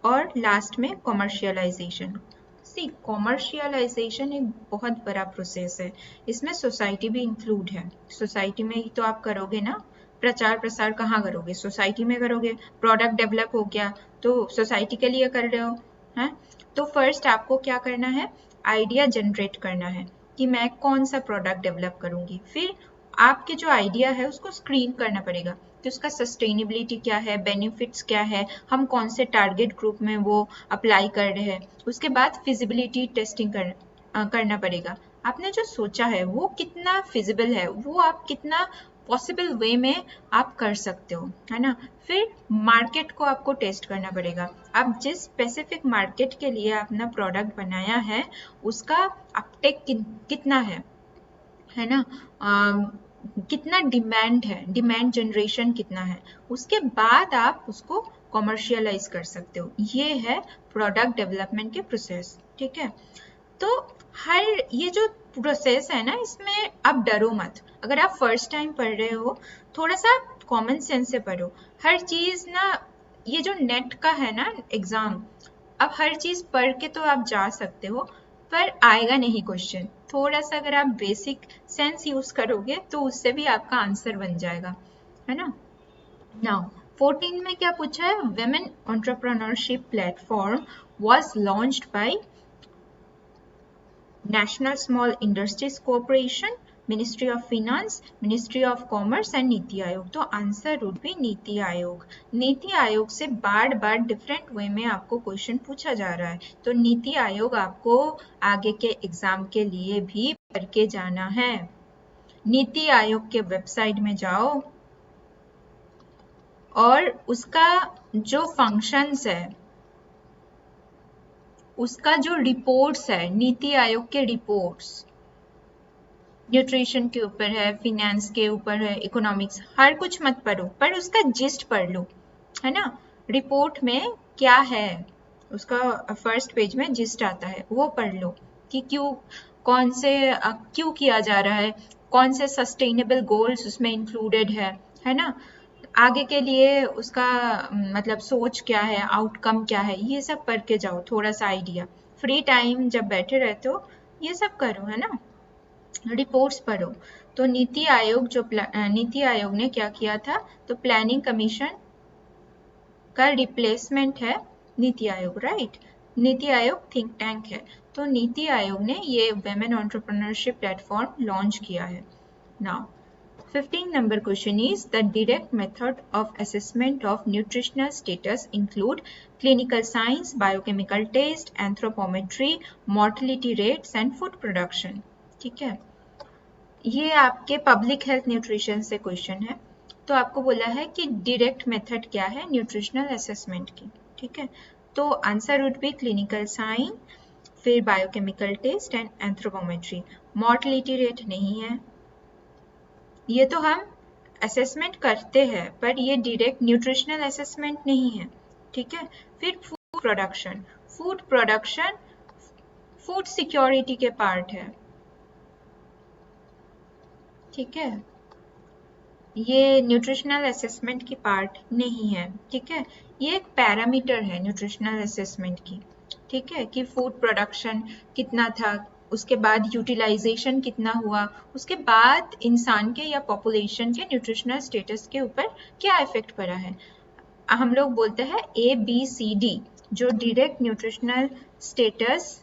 और लास्ट में कॉमर्शियलाइजेशन। सी कॉमर्शियलाइजेशन एक बहुत बड़ा प्रोसेस है, इसमें सोसाइटी भी इंक्लूड है। सोसाइटी में ही तो आप करोगे ना, प्रचार प्रसार कहाँ करोगे, सोसाइटी में करोगे। प्रोडक्ट डेवलप हो गया तो सोसाइटी के लिए कर रहे हो, हैं। तो फर्स्ट आपको क्या करना है, आइडिया जनरेट करना है कि मैं कौन सा प्रोडक्ट डेवलप करूंगी। फिर आपके जो आइडिया है उसको स्क्रीन करना पड़ेगा कि उसका सस्टेनेबिलिटी क्या है, बेनिफिट्स क्या है, हम कौन से टारगेट ग्रुप में वो अप्लाई कर रहे हैं। उसके बाद फिजिबिलिटी टेस्टिंग करना पड़ेगा, आपने जो सोचा है वो कितना फिजिबल है, वो आप कितना पॉसिबल वे में आप कर सकते हो, है ना। फिर मार्केट को आपको टेस्ट करना पड़ेगा, आप जिस स्पेसिफिक मार्केट के लिए अपना प्रोडक्ट बनाया है उसका अपटेक कितना है ना, कितना डिमांड है, डिमांड जनरेशन कितना है, उसके बाद आप उसको कॉमर्शियलाइज कर सकते हो। ये है प्रोडक्ट डेवलपमेंट के प्रोसेस, ठीक है। तो हर ये जो प्रोसेस है ना, इसमें आप डरो मत। अगर आप फर्स्ट टाइम पढ़ रहे हो, थोड़ा सा कॉमन सेंस से पढ़ो। हर चीज ना, ये जो नेट का है ना एग्जाम, अब हर चीज पढ़ के तो आप जा सकते हो, पर आएगा नहीं क्वेश्चन। थोड़ा सा अगर आप बेसिक सेंस यूज करोगे तो उससे भी आपका आंसर बन जाएगा, है ना। नाउ 14 में क्या पूछा है? women entrepreneurship platform was launched by National Small Industries Corporation, Ministry of Finance, Ministry of Commerce and NITI Aayog. तो answer would B NITI Aayog. NITI Aayog से बार बार डिफरेंट वे में आपको क्वेश्चन पूछा जा रहा है, तो नीति आयोग आपको आगे के एग्जाम के लिए भी पढ़ के जाना है। नीति आयोग के वेबसाइट में जाओ और उसका जो फंक्शंस है, उसका जो रिपोर्ट्स है, नीति आयोग के रिपोर्ट्स न्यूट्रिशन के ऊपर है, फिनेंस के ऊपर है, इकोनॉमिक्स, हर कुछ मत पढ़ो, पर उसका जिस्ट पढ़ लो, है ना। रिपोर्ट में क्या है, उसका फर्स्ट पेज में जिस्ट आता है, वो पढ़ लो कि क्यों, कौन से क्यों किया जा रहा है, कौन से सस्टेनेबल गोल्स उसमें इंक्लूडेड है ना। आगे के लिए उसका मतलब सोच क्या है, आउटकम क्या है, ये सब पढ़ के जाओ, थोड़ा सा आइडिया। फ्री टाइम जब बैठे रहते हो ये सब करो, है ना, रिपोर्ट्स पढ़ो। तो नीति आयोग नीति आयोग ने क्या किया था, तो प्लानिंग कमीशन का रिप्लेसमेंट है NITI Aayog, right. NITI Aayog think tank है, तो नीति आयोग ने ये वुमेन एंटरप्रेन्योरशिप प्लेटफॉर्म लॉन्च किया है। Now 15 number question is the direct method of assessment of nutritional status include clinical science, biochemical test, anthropometry, mortality rates and food production। ठीक है, ये आपके पब्लिक हेल्थ न्यूट्रिशन से क्वेश्चन है। तो आपको बोला है कि डायरेक्ट मेथड क्या है न्यूट्रिशनल असेसमेंट की, ठीक है। तो answer would be clinical sign, फिर biochemical test and anthropometry. Mortality rate नहीं है, ये तो हम असेसमेंट करते हैं, पर ये डायरेक्ट न्यूट्रिशनल असेसमेंट नहीं है, ठीक है। फिर food production, food production food security के पार्ट है, ठीक है, ये न्यूट्रिशनल असेसमेंट की पार्ट नहीं है, ठीक है। ये एक पैरामीटर है न्यूट्रिशनल असेसमेंट की, ठीक है, कि फूड प्रोडक्शन कितना था, उसके बाद यूटिलाइजेशन कितना हुआ, उसके बाद इंसान के या पॉपुलेशन के न्यूट्रिशनल स्टेटस के ऊपर क्या इफेक्ट पड़ा है। हम लोग बोलते हैं ABCD, जो डायरेक्ट न्यूट्रिशनल स्टेटस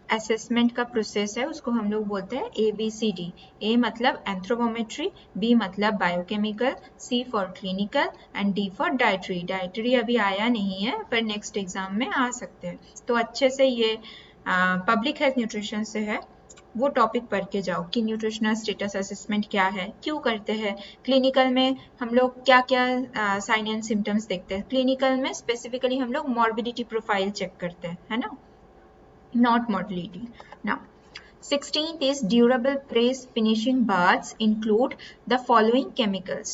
असेसमेंट का प्रोसेस है, उसको हम लोग बोलते हैं ABCD। A मतलब एंथ्रोपोमेट्री, B मतलब biochemical, C for clinical and D for dietary. Dietary अभी आया नहीं है, पर नेक्स्ट एग्जाम में आ सकते हैं। तो अच्छे से ये पब्लिक हेल्थ न्यूट्रिशन से है, वो टॉपिक पढ़ के जाओ कि न्यूट्रिशनल स्टेटस असेसमेंट क्या है, क्यों करते हैं, क्लिनिकल में हम लोग क्या क्या साइन एंड सिम्टम्स देखते हैं। क्लिनिकल में स्पेसिफिकली हम लोग मॉर्बिडिटी प्रोफाइल चेक करते हैं, है ना, not mortality. Now, 16th is durable press finishing baths include the following chemicals.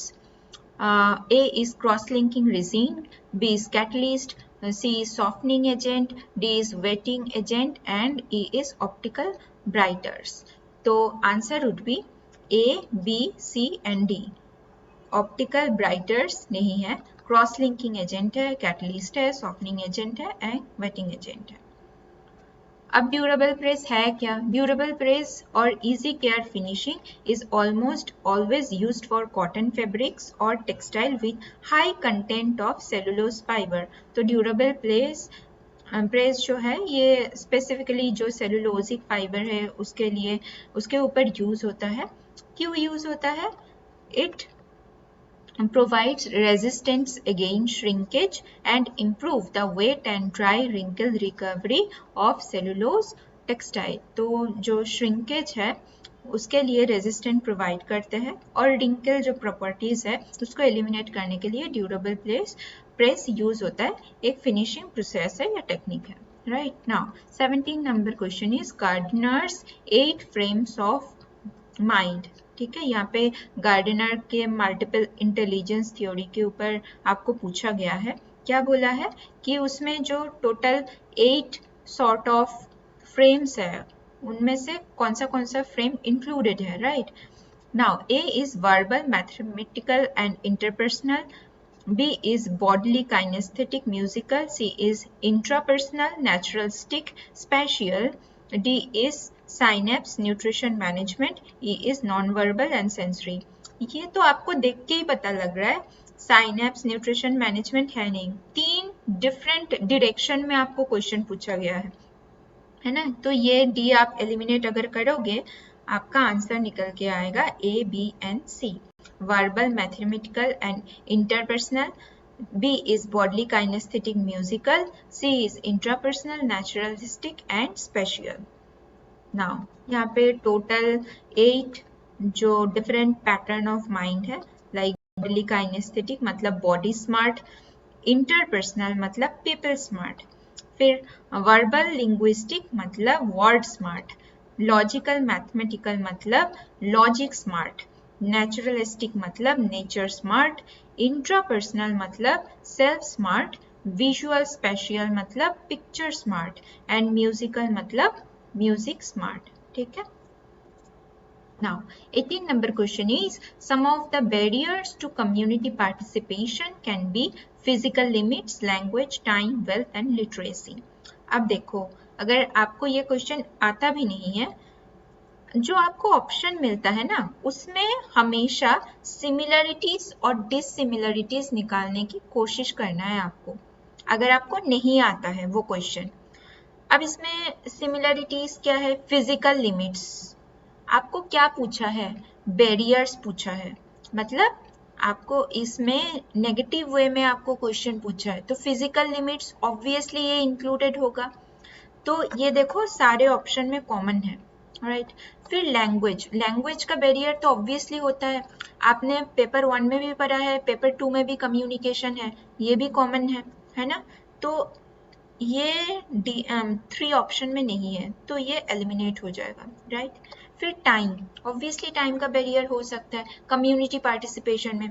A is cross-linking resin, B is catalyst, C is softening agent, D is wetting agent and E is optical brighters. तो answer would be A, B, C and D. Optical brighters नहीं है, cross-linking agent है, catalyst है, softening agent है and wetting agent है। अब durable press है क्या? ड्यूरेबल प्रेस और easy care finishing is almost always used for cotton fabrics और textile with high content of cellulose fibre. तो ड्यूरेबल प्रेस जो है ये स्पेसिफिकली जो सेलुलोजिक फाइबर है उसके लिए, उसके ऊपर यूज होता है। क्यों यूज होता है? It provides resistance against shrinkage and improve the wet and dry wrinkle recovery of cellulose textile। तो जो shrinkage है उसके लिए रेजिस्टेंट प्रोवाइड करते हैं और रिंकल जो प्रॉपर्टीज है उसको एलिमिनेट करने के लिए ड्यूरेबल प्रेस यूज होता है, एक फिनिशिंग प्रोसेस है या टेक्निक है, right. Now 17 number question is Gardner's 8 frames of mind. ठीक है, यहाँ पे गार्डनर के मल्टीपल इंटेलिजेंस थ्योरी के ऊपर आपको पूछा गया है। क्या बोला है कि उसमें जो टोटल 8 सॉर्ट ऑफ फ्रेम्स है उनमें से कौन सा फ्रेम इंक्लूडेड है, right. Now A is verbal, mathematical and interpersonal. B is bodily, kinesthetic, musical. C is intrapersonal, naturalistic, spatial. D is synapse, nutrition management. E is non-verbal and sensory. ये तो आपको देख के ही पता लग रहा है साइनेप्स न्यूट्रिशन मैनेजमेंट है नहीं। 3 डिफरेंट डायरेक्शन में आपको क्वेश्चन पूछा गया है ना। तो ये डी आप एलिमिनेट अगर करोगे आपका आंसर निकल के आएगा A, B and C. Verbal, mathematical and interpersonal. B is bodily, kinesthetic, musical. C is intrapersonal, naturalistic and spatial. Now यहाँ पे टोटल 8 जो डिफरेंट पैटर्न ऑफ माइंड है, लाइक bodily kinesthetic मतलब बॉडी स्मार्ट, इंटरपर्सनल मतलब people smart, फिर verbal linguistic मतलब word smart, logical mathematical मतलब logic smart, naturalistic मतलब नेचर स्मार्ट, इंट्रापर्सनल मतलब सेल्फ स्मार्ट, विजुअल स्पेशियल मतलब पिक्चर स्मार्ट एंड म्यूजिकल मतलब म्यूजिक स्मार्ट। ठीक है। Now, 18 number question is, some of the barriers to community participation can be physical limits, language, time, wealth and literacy. अब देखो, अगर आपको ये क्वेश्चन आता भी नहीं है, जो आपको ऑप्शन मिलता है ना, उसमें हमेशा सिमिलरिटीज और डिससिमिलरिटीज निकालने की कोशिश करना है आपको, अगर आपको नहीं आता है वो क्वेश्चन। अब इसमें सिमिलरिटीज क्या है? Physical limits. आपको क्या पूछा है? बैरियर्स पूछा है, मतलब आपको इसमें नेगेटिव वे में आपको क्वेश्चन पूछा है, तो फिजिकल लिमिट्स ऑब्वियसली ये इंक्लूडेड होगा। तो ये देखो सारे ऑप्शन में कॉमन है, राइट। फिर लैंग्वेज का बैरियर तो ऑब्वियसली होता है, आपने पेपर 1 में भी पढ़ा है, पेपर 2 में भी कम्युनिकेशन है, ये भी कॉमन है ना। तो ये 3 ऑप्शन में नहीं है, तो ये एलिमिनेट हो जाएगा, राइट। फिर टाइम, ऑब्वियसली टाइम का बैरियर हो सकता है कम्युनिटी पार्टिसिपेशन में।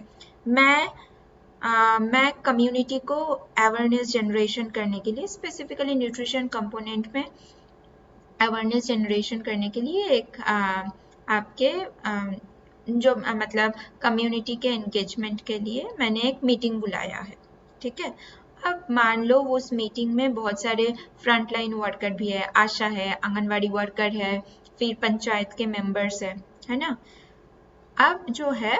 मैं कम्युनिटी को अवेयरनेस जनरेशन करने के लिए, स्पेसिफिकली न्यूट्रिशन कंपोनेंट में अवेयरनेस जनरेशन करने के लिए एक आपके जो मतलब कम्युनिटी के एंगेजमेंट के लिए मैंने एक मीटिंग बुलाया है, ठीक है। अब मान लो उस मीटिंग में बहुत सारे फ्रंटलाइन वर्कर भी है, आशा है, आंगनवाड़ी वर्कर है, फिर पंचायत के मेंबर्स है ना। अब जो है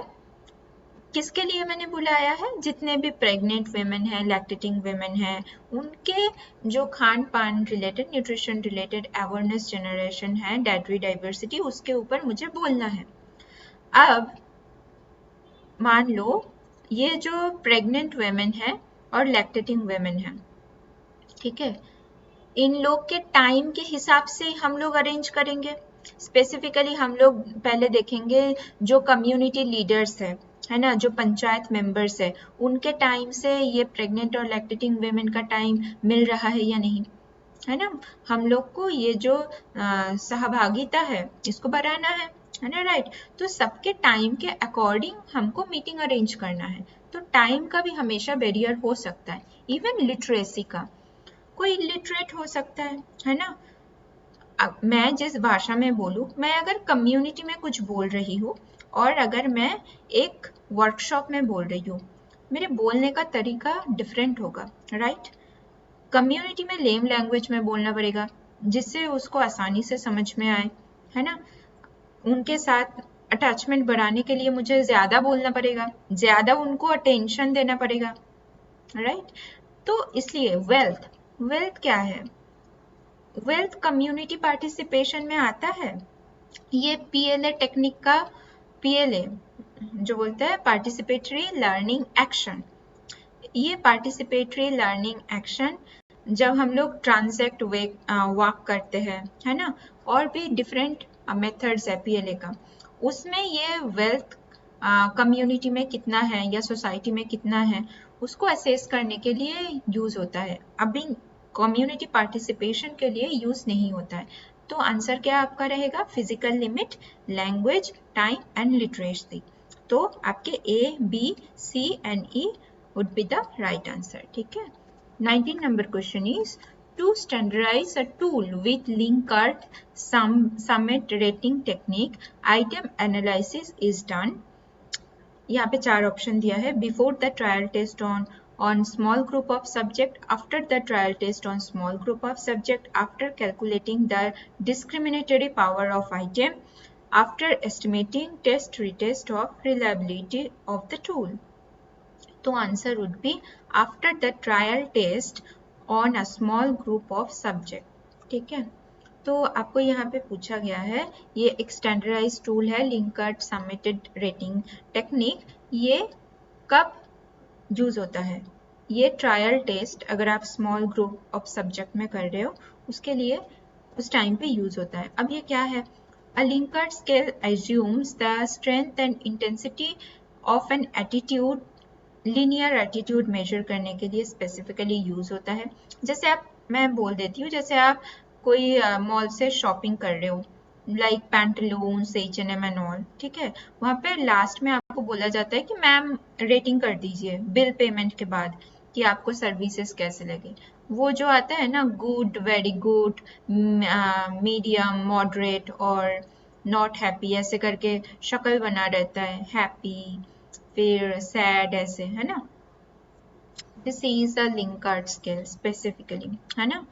किसके लिए मैंने बुलाया है? जितने भी प्रेग्नेंट वेमेन है, लैक्टेटिंग वेमेन है, उनके जो खान पान related, nutrition related awareness generation है, डाइटरी डाइवर्सिटी, उसके ऊपर मुझे बोलना है। अब मान लो ये जो प्रेग्नेंट वेमेन है और लैक्टेटिंग वेमेन है, ठीक है, इन लोग के टाइम के हिसाब से हम लोग अरेंज करेंगे। स्पेसिफिकली हम लोग पहले देखेंगे जो कम्युनिटी लीडर्स है ना, जो पंचायत मेंबर्स है, उनके टाइम से ये प्रेग्नेंट और लैक्टेटिंग वेमेन का टाइम मिल रहा है या नहीं, है ना। हम लोग को ये जो सहभागिता है इसको बढ़ाना है ना, राइट। तो सबके टाइम के अकॉर्डिंग हमको मीटिंग अरेंज करना है, तो टाइम का भी हमेशा बैरियर हो सकता है। इवन लिटरेसी का, कोई इलिटरेट हो सकता है ना। मैं जिस भाषा में बोलूँ, मैं अगर कम्युनिटी में कुछ बोल रही हूँ और अगर मैं एक वर्कशॉप में बोल रही हूँ, मेरे बोलने का तरीका डिफरेंट होगा, राइट। कम्युनिटी में लेम लैंग्वेज में बोलना पड़ेगा जिससे उसको आसानी से समझ में आए, है ना। उनके साथ अटैचमेंट बढ़ाने के लिए मुझे ज़्यादा बोलना पड़ेगा, ज़्यादा उनको अटेंशन देना पड़ेगा, राइट। तो इसलिए वेल्थ क्या है? वेल्थ कम्युनिटी पार्टिसिपेशन में आता है। ये PLA टेक्निक का PLA जो बोलता है पार्टिसिपेटरी लर्निंग एक्शन, ये पार्टिसिपेटरी लर्निंग एक्शन जब हम लोग ट्रांजैक्ट वॉक करते हैं, है ना, और भी डिफरेंट मेथड्स है PLA का, उसमें ये वेल्थ कम्युनिटी में कितना है या सोसाइटी में कितना है उसको असेस करने के लिए यूज होता है। अभी कम्युनिटी पार्टिसिपेशन के लिए यूज नहीं होता है। तो आंसर क्या आपका रहेगा? Physical limit, language, time and literacy. तो आपके A, B, C and E would be the right answer, ठीक है। 19 number question is, To standardize a tool with Likert Summit rating technique, item analysis is done. यहाँ पे 4 option दिया है. Before the trial test on small group of subject, after the trial test on small group of subject, after calculating the discriminatory power of item, after estimating test retest of reliability of the tool. तो answer would be after the trial test on a small group of subject. ठीक है, तो आपको यहाँ पे पूछा गया है, ये एक स्टैंडर्डाइज टूल है लिंकर्ट सबमिटेड रेटिंग टेक्निक. ये कब यूज होता है? ये ट्रायल टेस्ट अगर आप स्मॉल ग्रुप ऑफ सब्जेक्ट में कर रहे हो उसके लिए उस टाइम पे यूज होता है. अब ये क्या है? A Likert scale assumes the strength and intensity of an attitude. Linear attitude measure करने के लिए स्पेसिफिकली यूज होता है. जैसे मैं बोल देती हूँ, जैसे आप कोई मॉल से शॉपिंग कर रहे हो, like Pantaloons, H&M and all. ठीक है, वहाँ पे लास्ट में आपको बोला जाता है कि मैम रेटिंग कर दीजिए बिल पेमेंट के बाद कि आपको सर्विसेज कैसे लगे. वो जो आता है ना, good, very good, medium, moderate और नॉट हैप्पी, ऐसे करके शक्ल बना रहता है. हैप्पी, फिर सैड, ऐसे है ना. This is a Likert scale specifically, है ना.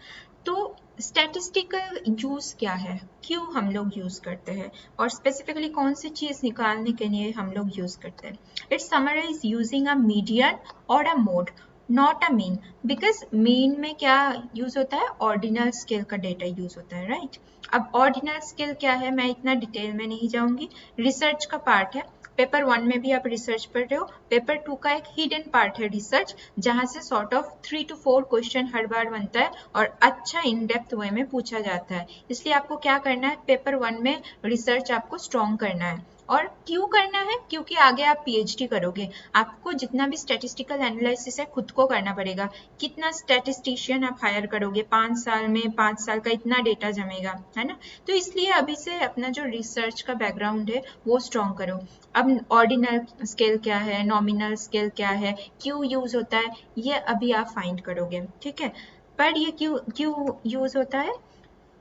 तो स्टैटिस्टिकल यूज क्या है, क्यों हम लोग यूज करते हैं और स्पेसिफिकली कौन सी चीज निकालने के लिए हम लोग यूज करते हैं? It's summarise using a median और a mode, not a mean. Because mean में क्या यूज होता है? ऑर्डिनल स्केल का डेटा यूज होता है, राइट. अब ऑर्डिनल स्केल क्या है, मैं इतना डिटेल में नहीं जाऊंगी. रिसर्च का पार्ट है. पेपर 1 में भी आप रिसर्च पढ़ रहे हो. पेपर 2 का एक हिडन पार्ट है रिसर्च, जहां से सॉर्ट ऑफ 3 to 4 क्वेश्चन हर बार बनता है और अच्छा इन डेप्थ वे में पूछा जाता है. इसलिए आपको क्या करना है, पेपर 1 में रिसर्च आपको स्ट्रॉन्ग करना है. और क्यों करना है? क्योंकि आगे आप PhD करोगे, आपको जितना भी स्टैटिस्टिकल एनालिसिस है खुद को करना पड़ेगा. कितना स्टैटिस्टिशियन आप हायर करोगे? 5 साल में 5 साल का इतना डेटा जमेगा, है ना. तो इसलिए अभी से अपना जो रिसर्च का बैकग्राउंड है वो स्ट्रॉन्ग करो. अब ऑर्डिनल स्केल क्या है, नॉमिनल स्केल क्या है, क्यों यूज होता है, ये अभी आप फाइंड करोगे. ठीक है, पर ये क्यों यूज होता है?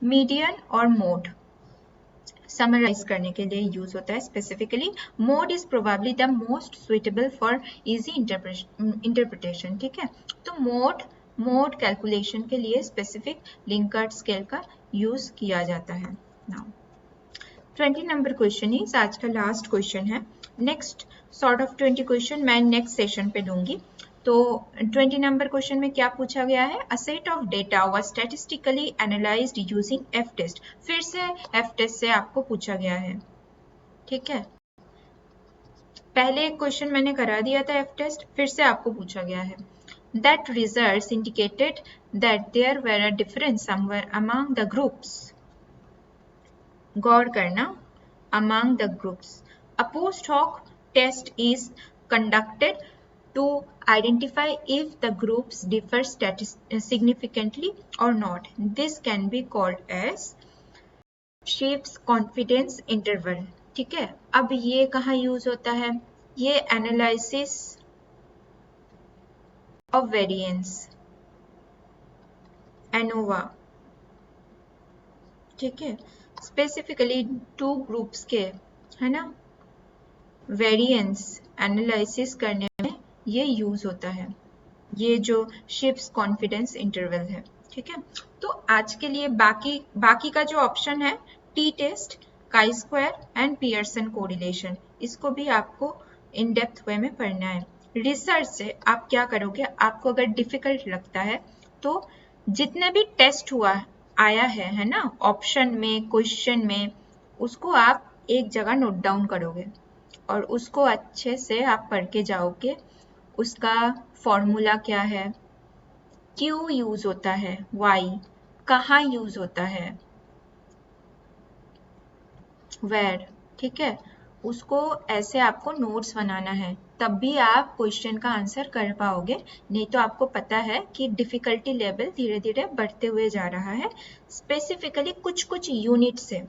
मीडियन और मोड समराइज करने के लिए यूज होता है specifically. Mode is probably the most suitable for easy interpretation. ठीक है, तो मोड कैलकुलेशन के लिए स्पेसिफिक लिंकर्ट स्केल का यूज किया जाता है. नाउ 20 नंबर क्वेश्चन इज आज का लास्ट क्वेश्चन है. नेक्स्ट सॉर्ट ऑफ 20 क्वेश्चन मैं नेक्स्ट सेशन पे दूंगी. तो 20 नंबर क्वेश्चन में क्या पूछा गया है? A set of data was statistically analysed using F test. फिर से एफ टेस्ट से आपको पूछा गया है. ठीक है, पहले एक क्वेश्चन मैंने करा दिया था एफ टेस्ट, फिर से आपको पूछा गया है. That results indicated that there were a difference somewhere among the groups. गौर करना, among the groups. A post hoc test is conducted to identify if the groups differ significantly or not. This can be called as Schiff's confidence interval. ठीक है, अब ये कहाँ use होता है? ये एनालिसिस ऑफ वेरिएंस, एनोवा. ठीक है, स्पेसिफिकली 2 ग्रुप्स के, है ना, वेरिएंस एनालिसिस करने में ये यूज होता है. ये जो शिफ्स कॉन्फिडेंस इंटरवल है. ठीक है, तो आज के लिए बाकी का जो ऑप्शन है, T test, chi square and Pearson correlation, इसको भी आपको इन डेप्थ वे में पढ़ना है. रिसर्च से आप क्या करोगे? आपको अगर डिफिकल्ट लगता है तो जितने भी टेस्ट आया है ना, ऑप्शन में, क्वेश्चन में, उसको आप एक जगह नोट डाउन करोगे और उसको अच्छे से आप पढ़ के जाओगे. उसका फॉर्मूला क्या है, क्यों यूज होता है, वाई, कहाँ यूज होता है, वेयर. ठीक है, उसको ऐसे आपको नोट्स बनाना है, तब भी आप क्वेश्चन का आंसर कर पाओगे. नहीं तो आपको पता है कि डिफिकल्टी लेवल धीरे धीरे बढ़ते हुए जा रहा है. स्पेसिफिकली कुछ यूनिट से,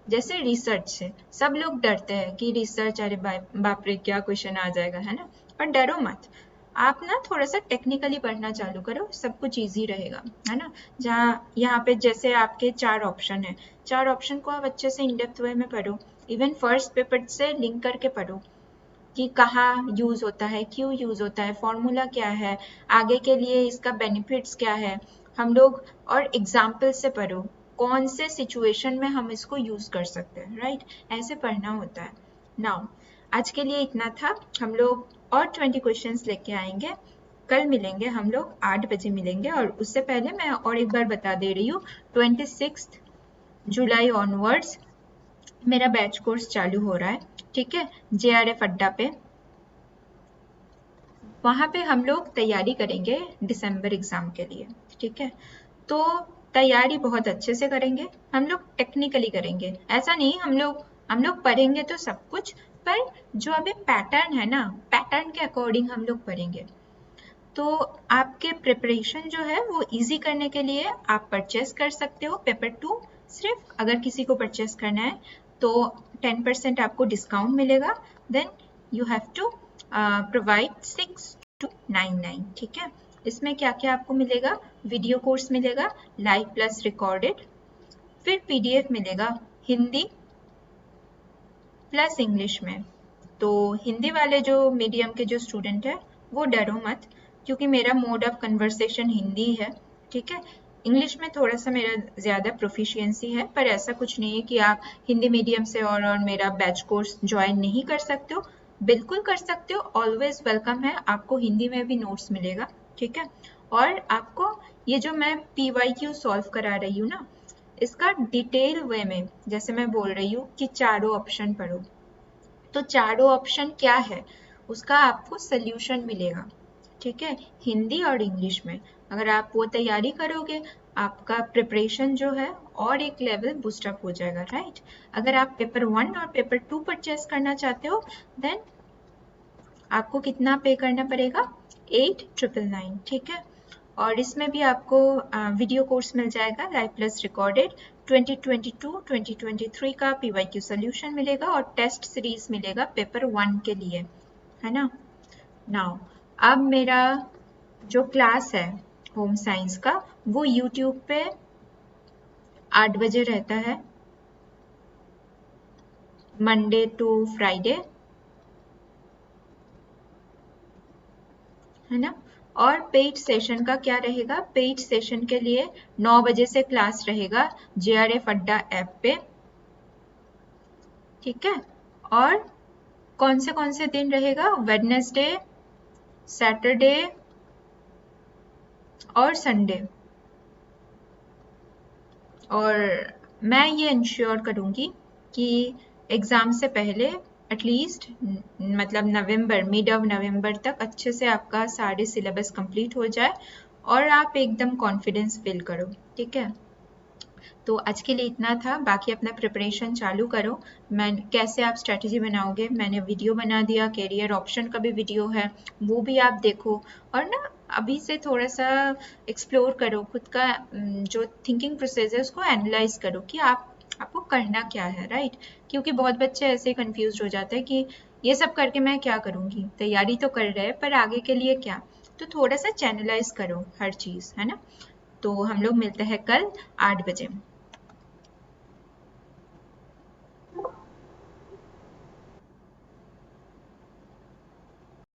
जैसे रिसर्च से सब लोग डरते हैं कि रिसर्च, अरे बाप रे क्या क्वेश्चन आ जाएगा, है ना. पर डरो मत, आप ना थोड़ा सा टेक्निकली पढ़ना चालू करो, सब कुछ इजी रहेगा, है ना। जहाँ यहाँ पे जैसे आपके 4 ऑप्शन है, 4 ऑप्शन को आप अच्छे से इन डेप्थ वे में पढ़ो, इवन फर्स्ट पेपर से लिंक करके पढ़ो कि कहाँ यूज होता है, क्यों यूज होता है, फॉर्मूला क्या है, आगे के लिए इसका बेनिफिट्स क्या है हम लोग, और एग्जाम्पल से पढ़ो कौन से सिचुएशन में हम इसको यूज कर सकते हैं, राइट। ऐसे पढ़ना होता है। नाउ आज के लिए इतना था, हम लोग और 20 क्वेश्चंस लेके आएंगे। कल मिलेंगे हम लोग, 8 बजे मिलेंगे। और उससे पहले मैं और एक बार बता दे रही हूँ, 26 जुलाई ऑनवर्ड्स मेरा बैच कोर्स चालू हो रहा है, ठीक है, JRF अड्डा पे। वहाँ पे हम लोग तैयारी करेंगे दिसंबर एग्जाम के लिए, ठीक है। तो तैयारी बहुत अच्छे से करेंगे, हम लोग टेक्निकली करेंगे, ऐसा नहीं हम लोग पढ़ेंगे तो सब कुछ, पर जो अभी पैटर्न है ना, पैटर्न के अकॉर्डिंग हम लोग पढ़ेंगे। तो आपके प्रिपरेशन जो है वो इजी करने के लिए आप परचेस कर सकते हो पेपर 2। सिर्फ अगर किसी को परचेस करना है तो 10% आपको डिस्काउंट मिलेगा, then you have to provide 6299, ठीक है। इसमें क्या क्या आपको मिलेगा, वीडियो कोर्स मिलेगा लाइव प्लस रिकॉर्डेड, फिर PDF मिलेगा हिंदी प्लस इंग्लिश में। तो हिंदी वाले जो मीडियम के जो स्टूडेंट है वो डरो मत, क्योंकि मेरा मोड ऑफ कन्वर्सेशन हिंदी है, ठीक है। इंग्लिश में थोड़ा सा मेरा ज़्यादा प्रोफिशिएंसी है, पर ऐसा कुछ नहीं है कि आप हिंदी मीडियम से और मेरा बैच कोर्स ज्वाइन नहीं कर सकते हो, बिल्कुल कर सकते हो, ऑलवेज वेलकम है। आपको हिंदी में भी नोट्स मिलेगा, ठीक है। और आपको ये जो मैं PYQ सॉल्व करा रही हूँ ना, इसका डिटेल वे में, जैसे मैं बोल रही हूँ कि चारों ऑप्शन पढ़ो, तो चारों ऑप्शन क्या है उसका आपको सल्यूशन मिलेगा, ठीक है, हिंदी और इंग्लिश में। अगर आप वो तैयारी करोगे, आपका प्रिपरेशन जो है और एक लेवल बूस्टअप हो जाएगा, राइट। अगर आप पेपर 1 और पेपर 2 परचेस करना चाहते हो, देन आपको कितना पे करना पड़ेगा, 8999, ठीक है। और इसमें भी आपको वीडियो कोर्स मिल जाएगा लाइव प्लस रिकॉर्डेड, 2022-2023 का PYQ सोल्यूशन मिलेगा और टेस्ट सीरीज मिलेगा पेपर 1 के लिए, है ना। नाउ अब मेरा जो क्लास है होम साइंस का, वो यूट्यूब पे 8 बजे रहता है, मंडे टू फ्राइडे, है ना। और पेड सेशन का क्या रहेगा, पेड सेशन के लिए 9 बजे से क्लास रहेगा JRF अड्डा ऐप पे, ठीक है। और कौन से दिन रहेगा, वेडनेसडे, सैटरडे और संडे। और मैं ये इंश्योर करूँगी कि एग्ज़ाम से पहले एटलीस्ट मतलब नवंबर, मिड ऑफ नवंबर तक अच्छे से आपका सारे सिलेबस कंप्लीट हो जाए और आप एकदम कॉन्फिडेंस फील करो, ठीक है। तो आज के लिए इतना था, बाकी अपना प्रिपरेशन चालू करो। मैं कैसे आप स्ट्रेटजी बनाओगे मैंने वीडियो बना दिया, कैरियर ऑप्शन का भी वीडियो है, वो भी आप देखो। और ना अभी से थोड़ा सा एक्सप्लोर करो खुद का, जो थिंकिंग प्रोसेस है उसको एनालाइज करो कि आपको करना क्या है, राइट। क्योंकि बहुत बच्चे ऐसे कंफ्यूज हो जाते हैं कि ये सब करके मैं क्या करूँगी, तैयारी तो कर रहे हैं पर आगे के लिए क्या। तो थोड़ा सा चैनलाइज करो हर चीज़, है ना। तो हम लोग मिलते हैं कल 8 बजे।